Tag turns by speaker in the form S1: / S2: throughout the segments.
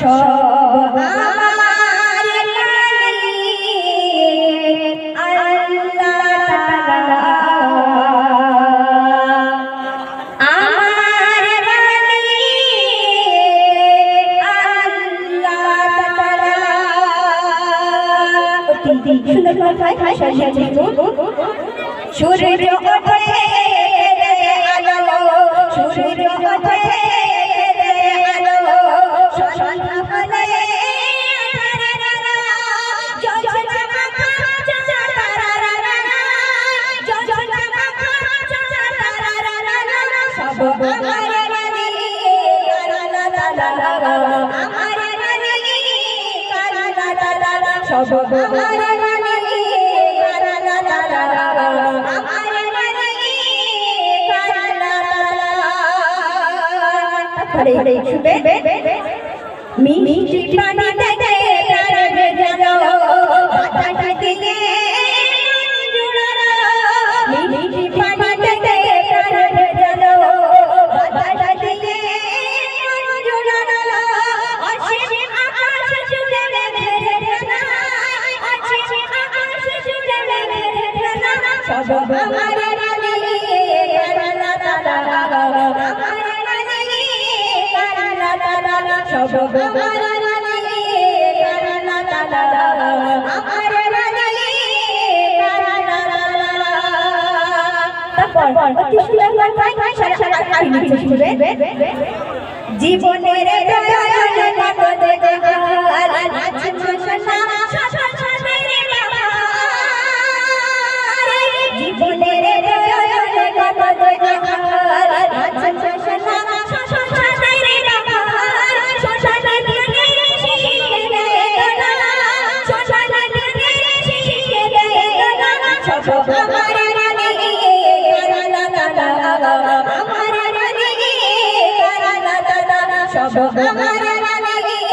S1: সব আমার মালিক আল্লাহ তাআলা আমার মালিক আল্লাহ তাআলা সুন্দর ভাই সাজিয়ে সূর্য ওঠে আলো সূর্য ওঠে আলো সন্ধ্যা হলে জোছনা মাখা তারারা জোছনা মাখা তারারা সব আমার মালিক আল্লাহ তাআলা আমার মালিক আল্লাহ তাআলা সব আমার মিষ্টি পানি থেকে প্রাণে জানো বাতাস দিলে মিষ্টি পানি থেকে প্রাণে জানো বাতাস দিলে অসীম আকাশ জুড়ে মেঘের না অসীম আকাশ জুড়ে মেঘের না সব আমার মালিক আল্লাহ তাআলা আমার সব আমার মালিক আল্লাহ তাআলা আমার মালিক আল্লাহ তাআলা তারপর অতি সুন্দর ভাই সারা আরো নিচে শুনবে জীবনের প্রয়োজন কত দেখার আছে সোনা শাসনের বাবা জীবনের প্রয়োজন কত দেখার আছে সোনা সব আমার মালিক আল্লাহ তাআলা আমার মালিক আল্লাহ তাআলা সব আমার মালিক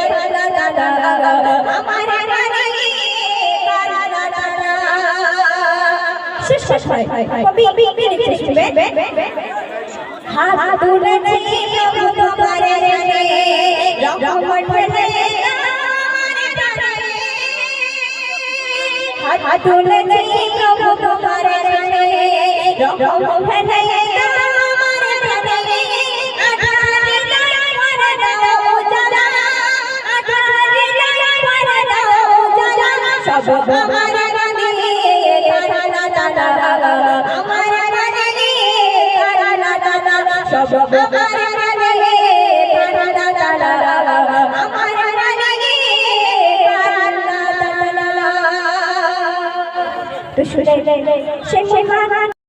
S1: আল্লাহ তাআলা আমার মালিক আল্লাহ তাআলা শেষ হয় কবি লিখে শুনবে হাত তুলেছি প্রভু তোমার জানে রহমত ফেলে হাত তুলেছি প্রভু তোমার জানে রহমত ফেলে আমার জানে আধারে করে দাও উজালা আধারে করে দাও উজালা সব আমার মালিক আল্লাহ তাআলা আমার মালিক আল্লাহ তাআলা সব আমার মালিক আল্লাহ তাআলা আমার মালিক আল্লাহ তাআলা তো শুনে সে মহান